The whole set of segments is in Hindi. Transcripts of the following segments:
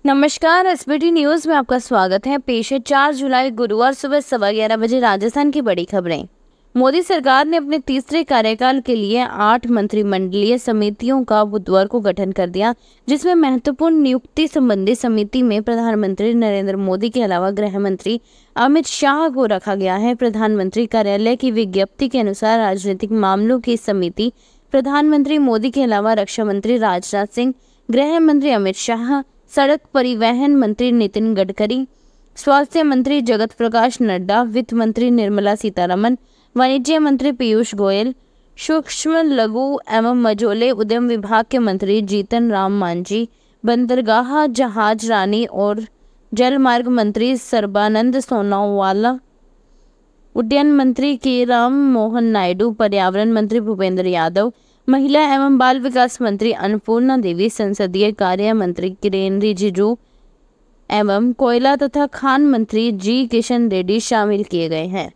नमस्कार, एसबीटी न्यूज में आपका स्वागत है। पेश है 4 जुलाई गुरुवार सुबह 11:15 बजे राजस्थान की बड़ी खबरें। मोदी सरकार ने अपने तीसरे कार्यकाल के लिए 8 मंत्रिमंडलीय समितियों का बुधवार को गठन कर दिया, जिसमें महत्वपूर्ण नियुक्ति संबंधी समिति में प्रधानमंत्री नरेंद्र मोदी के अलावा गृह मंत्री अमित शाह को रखा गया है। प्रधानमंत्री कार्यालय की विज्ञप्ति के अनुसार राजनीतिक मामलों की समिति प्रधानमंत्री मोदी के अलावा रक्षा मंत्री राजनाथ सिंह, गृह मंत्री अमित शाह, सड़क परिवहन मंत्री नितिन गडकरी, स्वास्थ्य मंत्री जगत प्रकाश नड्डा, वित्त मंत्री निर्मला सीतारमन, वाणिज्य मंत्री पीयूष गोयल, सूक्ष्म लघु एवं मझोले उद्यम विभाग के मंत्री जीतन राम मांझी, बंदरगाह जहाज रानी और जलमार्ग मंत्री सर्बानंद सोनोवाल, उड्डयन मंत्री के राम मोहन नायडू, पर्यावरण मंत्री भूपेंद्र यादव, महिला एवं बाल विकास मंत्री अन्नपूर्णा देवी, संसदीय कार्य मंत्री किरेन रिजिजू एवं कोयला तथा खान मंत्री जी किशन रेड्डी शामिल किए गए हैं।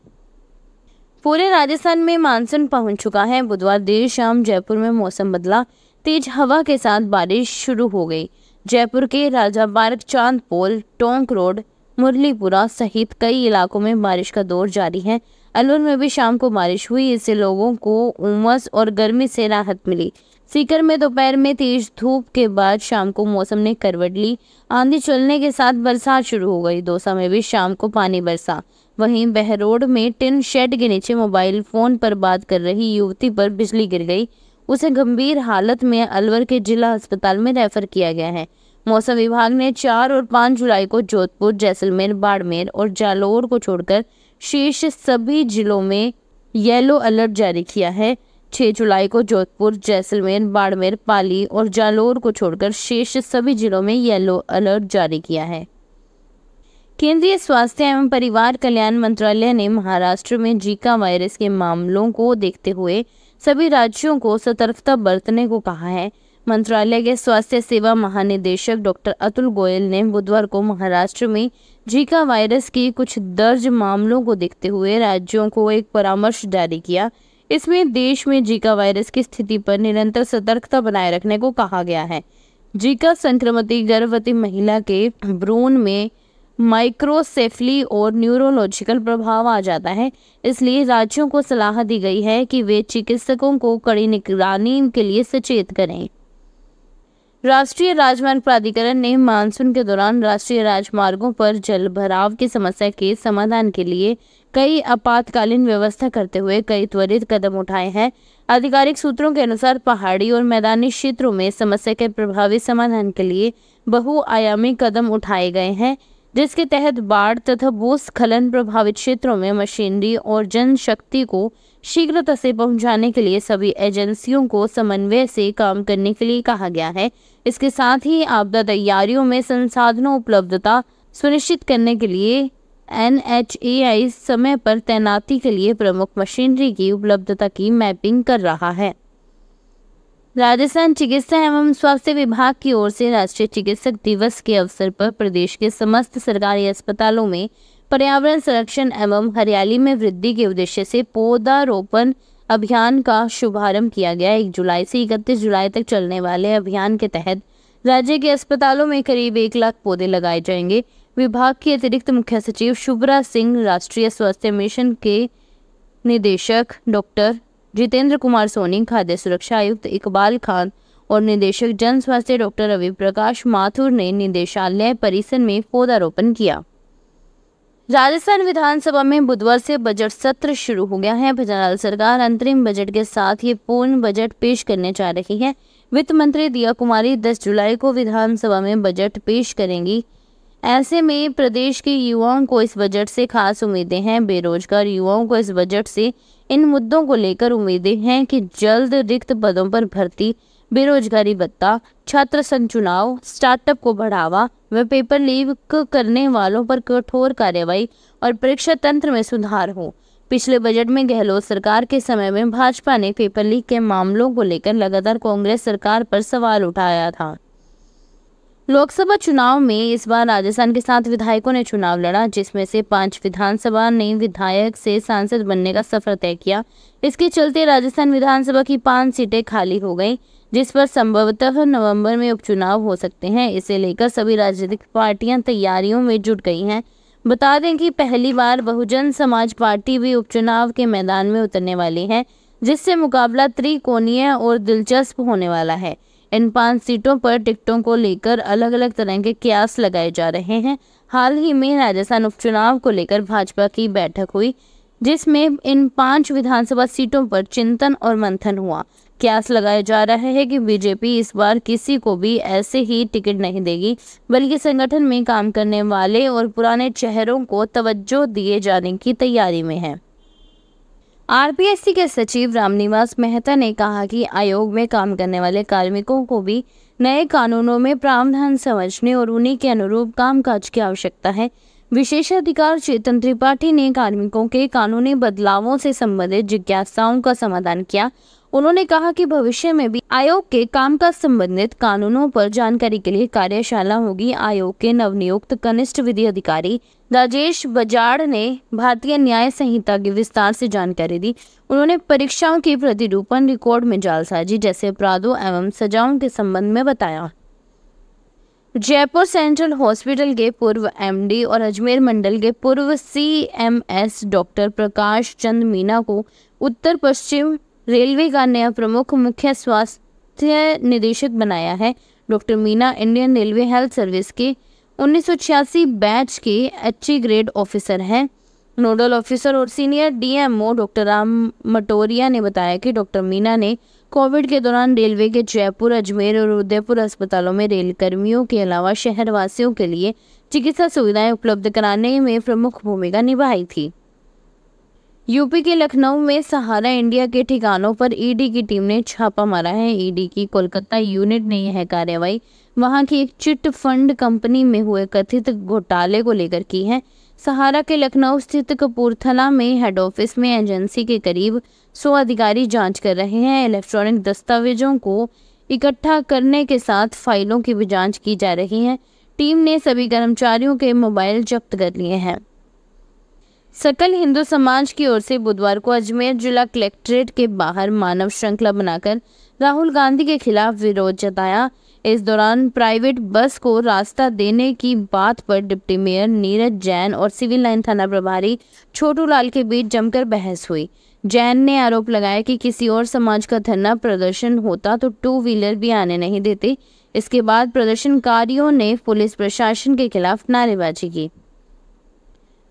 पूरे राजस्थान में मानसून पहुंच चुका है। बुधवार देर शाम जयपुर में मौसम बदला, तेज हवा के साथ बारिश शुरू हो गई। जयपुर के राजा बाग, चांदपोल, टोंक रोड, मुरलीपुरा सहित कई इलाकों में बारिश का दौर जारी है। अलवर में भी शाम को बारिश हुई, इससे लोगों को उमस और गर्मी से राहत मिली। सीकर में दोपहर में तेज धूप के बाद शाम को मौसम ने करवट ली, आंधी चलने के साथ बरसात शुरू हो गई। दौसा में भी शाम को पानी बरसा। वहीं बहरोड में टिन शेड के नीचे मोबाइल फोन पर बात कर रही युवती पर बिजली गिर गई। उसे गंभीर हालत में अलवर के जिला अस्पताल में रेफर किया गया है। मौसम विभाग ने 4 और 5 जुलाई को जोधपुर, जैसलमेर, बाड़मेर और जालोर को छोड़कर शेष सभी जिलों में येलो अलर्ट जारी किया है। 6 जुलाई को जोधपुर, जैसलमेर, बाड़मेर, पाली और जालोर को छोड़कर शेष सभी जिलों में येलो अलर्ट जारी किया है। केंद्रीय स्वास्थ्य एवं परिवार कल्याण मंत्रालय ने महाराष्ट्र में जीका वायरस के मामलों को देखते हुए सभी राज्यों को सतर्कता बरतने को कहा है। मंत्रालय के स्वास्थ्य सेवा महानिदेशक डॉक्टर अतुल गोयल ने बुधवार को महाराष्ट्र में जीका वायरस की कुछ दर्ज मामलों को देखते हुए राज्यों को एक परामर्श जारी किया। इसमें देश में जीका वायरस की स्थिति पर निरंतर सतर्कता बनाए रखने को कहा गया है। जीका संक्रमित गर्भवती महिला के भ्रूण में माइक्रोसेफली और न्यूरोलॉजिकल प्रभाव आ जाता है, इसलिए राज्यों को सलाह दी गई है कि वे चिकित्सकों को कड़ी निगरानी के लिए सचेत करें। राष्ट्रीय राजमार्ग प्राधिकरण ने मानसून के दौरान राष्ट्रीय राजमार्गों पर जल भराव की समस्या के समाधान के लिए कई आपातकालीन व्यवस्था करते हुए कई त्वरित कदम उठाए हैं। आधिकारिक सूत्रों के अनुसार पहाड़ी और मैदानी क्षेत्रों में समस्या के प्रभावी समाधान के लिए बहुआयामी कदम उठाए गए हैं, जिसके तहत बाढ़ तथा भूस्खलन प्रभावित क्षेत्रों में मशीनरी और जनशक्ति को शीघ्रता से पहुंचाने के लिए सभी एजेंसियों को समन्वय से काम करने के लिए कहा गया है। इसके साथ ही आपदा तैयारियों में संसाधनों उपलब्धता सुनिश्चित करने के लिए NHAI समय पर तैनाती के लिए प्रमुख मशीनरी की उपलब्धता की मैपिंग कर रहा है। राजस्थान चिकित्सा एवं स्वास्थ्य विभाग की ओर से राष्ट्रीय चिकित्सक दिवस के अवसर पर प्रदेश के समस्त सरकारी अस्पतालों में पर्यावरण संरक्षण एवं हरियाली में वृद्धि के उद्देश्य से पौधारोपण अभियान का शुभारंभ किया गया। 1 जुलाई से 31 जुलाई तक चलने वाले अभियान के तहत राज्य के अस्पतालों में करीब 1 लाख पौधे लगाए जाएंगे। विभाग की अतिरिक्त मुख्य सचिव शुभ्रा सिंह, राष्ट्रीय स्वास्थ्य मिशन के निदेशक डॉक्टर जितेंद्र कुमार सोनी, खाद्य सुरक्षा आयुक्त इकबाल खान और निदेशक जन स्वास्थ्य डॉक्टर रवि प्रकाश माथुर ने निदेशालय परिसर में पौधारोपण किया। राजस्थान विधानसभा में बुधवार से बजट सत्र शुरू हो गया है। बहरहाल सरकार अंतरिम बजट के साथ ही पूर्ण बजट पेश करने जा रही है। वित्त मंत्री दिया कुमारी 10 जुलाई को विधानसभा में बजट पेश करेंगी। ऐसे में प्रदेश के युवाओं को इस बजट से खास उम्मीदें हैं। बेरोजगार युवाओं को इस बजट से इन मुद्दों को लेकर उम्मीदें हैं कि जल्द रिक्त पदों पर भर्ती, बेरोजगारी भत्ता, छात्र संघ चुनाव, स्टार्टअप को बढ़ावा व पेपर लीक करने वालों पर कठोर कार्रवाई और परीक्षा तंत्र में सुधार हो। पिछले बजट में गहलोत सरकार के समय में भाजपा ने पेपर लीक के मामलों को लेकर लगातार कांग्रेस सरकार पर सवाल उठाया था। लोकसभा चुनाव में इस बार राजस्थान के 7 विधायकों ने चुनाव लड़ा, जिसमें से 5 विधानसभा ने विधायक से सांसद बनने का सफर तय किया। इसके चलते राजस्थान विधानसभा की 5 सीटें खाली हो गईं, जिस पर संभवतः नवंबर में उपचुनाव हो सकते हैं। इसे लेकर सभी राजनीतिक पार्टियां तैयारियों में जुट गई हैं। बता दें कि पहली बार बहुजन समाज पार्टी भी उपचुनाव के मैदान में उतरने वाली है, जिससे मुकाबला त्रिकोणीय और दिलचस्प होने वाला है। इन 5 सीटों पर टिकटों को लेकर अलग अलग तरह के कयास लगाए जा रहे हैं। हाल ही में राजस्थान उपचुनाव को लेकर भाजपा की बैठक हुई, जिसमें इन 5 विधानसभा सीटों पर चिंतन और मंथन हुआ। कयास लगाया जा रहा है कि बीजेपी इस बार किसी को भी ऐसे ही टिकट नहीं देगी, बल्कि संगठन में काम करने वाले और पुराने चेहरों को तवज्जो दिए जाने की तैयारी में है। आरपीएससी के सचिव रामनिवास मेहता ने कहा कि आयोग में काम करने वाले कार्मिकों को भी नए कानूनों में प्रावधान समझने और उन्हीं के अनुरूप कामकाज की आवश्यकता है। विशेषाधिकार चेतन त्रिपाठी ने कार्मिकों के कानूनी बदलावों से संबंधित जिज्ञासाओं का समाधान किया। उन्होंने कहा कि भविष्य में भी आयोग के काम का संबंधित कानूनों पर जानकारी के लिए कार्यशाला होगी। आयोग के नवनियुक्त कनिष्ठ विधि अधिकारी राजेश बजाड़ ने भारतीय न्याय संहिता की विस्तार से जानकारी दी। उन्होंने परीक्षाओं की प्रतिरूपण, रिकॉर्ड में जालसाजी जैसे अपराधों एवं सजाओं के संबंध में बताया। जयपुर सेंट्रल हॉस्पिटल के पूर्व एमडी और अजमेर मंडल के पूर्व सीएमएस डॉक्टर प्रकाश चंद मीना को उत्तर पश्चिम रेलवे का नया प्रमुख मुख्य स्वास्थ्य निदेशक बनाया है। Doctor Meena Indian railway health service के 1986 बैच के अच्छी ग्रेड ऑफिसर हैं। नोडल ऑफिसर और senior DMO doctor Ram Matoria ने बताया कि डॉक्टर मीना ने कोविड के दौरान रेलवे के जयपुर, अजमेर और उदयपुर अस्पतालों में रेल कर्मियों के अलावा शहरवासियों के लिए चिकित्सा सुविधाएं उपलब्ध कराने में प्रमुख भूमिका निभाई थी। यूपी के लखनऊ में सहारा इंडिया के ठिकानों पर ईडी की टीम ने छापा मारा है। ईडी की कोलकाता यूनिट ने यह कार्रवाई वहां की एक चिट फंड कंपनी में हुए कथित घोटाले को लेकर की है। सहारा के लखनऊ स्थित कपूरथला में हेड ऑफिस में एजेंसी के करीब 100 अधिकारी जांच कर रहे हैं। इलेक्ट्रॉनिक दस्तावेजों को इकट्ठा करने के साथ फाइलों की भी जांच की जा रही है। टीम ने सभी कर्मचारियों के मोबाइल जब्त कर लिए हैं। सकल हिंदू समाज की ओर से बुधवार को अजमेर जिला कलेक्ट्रेट के बाहर मानव श्रृंखला बनाकर राहुल गांधी के खिलाफ विरोध जताया। इस दौरान प्राइवेट बस को रास्ता देने की बात पर डिप्टी मेयर नीरज जैन और सिविल लाइन थाना प्रभारी छोटू लाल के बीच जमकर बहस हुई। जैन ने आरोप लगाया कि किसी और समाज का धरना प्रदर्शन होता तो 2 व्हीलर भी आने नहीं देते। इसके बाद प्रदर्शनकारियों ने पुलिस प्रशासन के खिलाफ नारेबाजी की।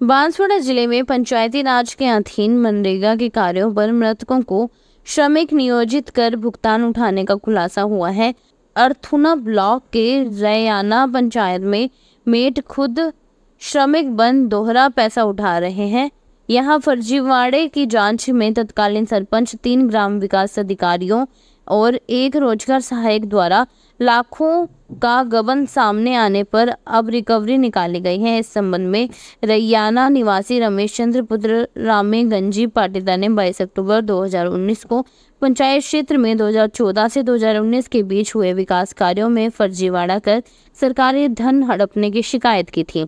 बांसवाड़ा जिले में पंचायती राज के अधीन मनरेगा के कार्यों पर मृतकों को श्रमिक नियोजित कर भुगतान उठाने का खुलासा हुआ है। अर्थुना ब्लॉक के रैयाना पंचायत में मेट खुद श्रमिक बन दोहरा पैसा उठा रहे हैं। यहां फर्जीवाड़े की जांच में तत्कालीन सरपंच, 3 ग्राम विकास अधिकारियों और 1 रोजगार सहायक द्वारा लाखों का गबन सामने आने पर अब रिकवरी निकाली गई है। इस संबंध में रैयाना निवासी रमेश चंद्र पुत्र रामे गंजी पाटीदार ने 22 अक्टूबर 2019 को पंचायत क्षेत्र में 2014 से 2019 के बीच हुए विकास कार्यों में फर्जीवाड़ा कर सरकारी धन हड़पने की शिकायत की थी।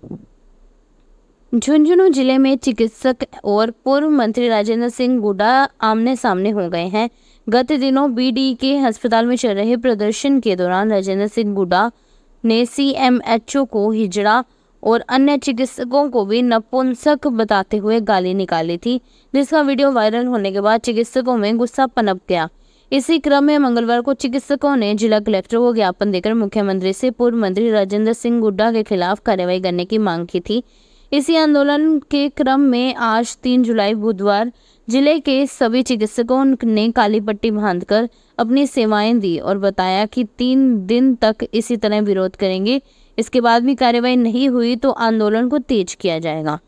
झुंझुनू जिले में चिकित्सक और पूर्व मंत्री राजेंद्र सिंह गुड्डा आमने सामने हो गए हैं। गत दिनों बीडीके अस्पताल में चल रहे प्रदर्शन के दौरान राजेंद्र सिंह गुड्डा ने सीएमएचओ को हिजड़ा और अन्य चिकित्सकों को भी नपुंसक बताते हुए गाली निकाली थी, जिसका वीडियो वायरल होने के बाद चिकित्सकों में गुस्सा पनप गया। इसी क्रम में मंगलवार को चिकित्सकों ने जिला कलेक्टर को ज्ञापन देकर मुख्यमंत्री से पूर्व मंत्री राजेंद्र सिंह गुड्डा के खिलाफ कार्रवाई करने की मांग की थी। इसी आंदोलन के क्रम में आज 3 जुलाई बुधवार जिले के सभी चिकित्सकों ने काली पट्टी बांधकर अपनी सेवाएं दी और बताया कि 3 दिन तक इसी तरह विरोध करेंगे। इसके बाद भी कार्रवाई नहीं हुई तो आंदोलन को तेज किया जाएगा।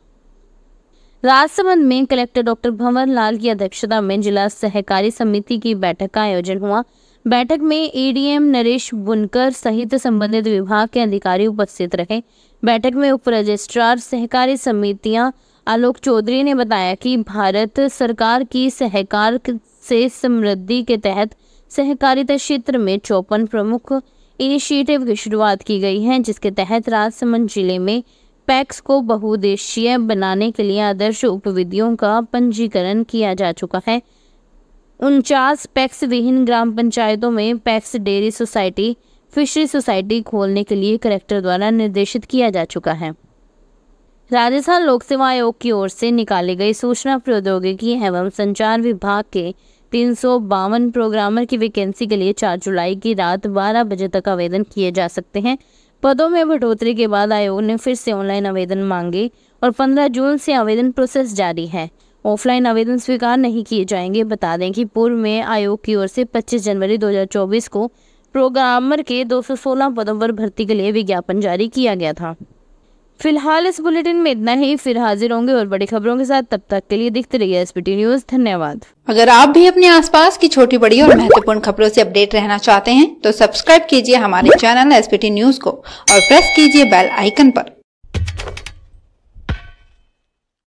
राजसमंद में कलेक्टर डॉक्टर भंवर लाल की अध्यक्षता में जिला सहकारी समिति की बैठक का आयोजन हुआ। बैठक में एडीएम नरेश बुनकर सहित संबंधित विभाग के अधिकारी उपस्थित रहे। बैठक में उप रजिस्ट्रार सहकारी समितियां आलोक चौधरी ने बताया कि भारत सरकार की सहकार से समृद्धि के तहत सहकारिता क्षेत्र में 54 प्रमुख इनिशिएटिव की शुरुआत की गई है, जिसके तहत राजसमंद जिले में पैक्स को बहुउद्देशीय बनाने के लिए आदर्श उपविधियों का पंजीकरण किया जा चुका है। 49 पैक्स विहीन ग्राम पंचायतों में PACS dairy society, fishery society खोलने के लिए कलेक्टर द्वारा निर्देशित किया जा चुका है। राजस्थान लोक सेवा आयोग की ओर से निकाली गई सूचना प्रौद्योगिकी एवं संचार विभाग के 352 प्रोग्रामर की वैकेंसी के लिए 4 जुलाई की रात 12 बजे तक आवेदन किए जा सकते हैं। पदों में बढ़ोतरी के बाद आयोग ने फिर से ऑनलाइन आवेदन मांगे और 15 जून से आवेदन प्रोसेस जारी है। ऑफलाइन आवेदन स्वीकार नहीं किए जाएंगे। बता दें कि पूर्व में आयोग की ओर से 25 जनवरी 2024 को प्रोग्रामर के 216 पदों पर भर्ती के लिए विज्ञापन जारी किया गया था। फिलहाल इस बुलेटिन में इतना ही। फिर हाजिर होंगे और बड़ी खबरों के साथ। तब तक के लिए देखते रहिए एसबीटी न्यूज। धन्यवाद। अगर आप भी अपने आसपास की छोटी बड़ी और महत्वपूर्ण खबरों से अपडेट रहना चाहते हैं तो सब्सक्राइब कीजिए हमारे चैनल एसबीटी न्यूज को और प्रेस कीजिए बेल आइकन पर।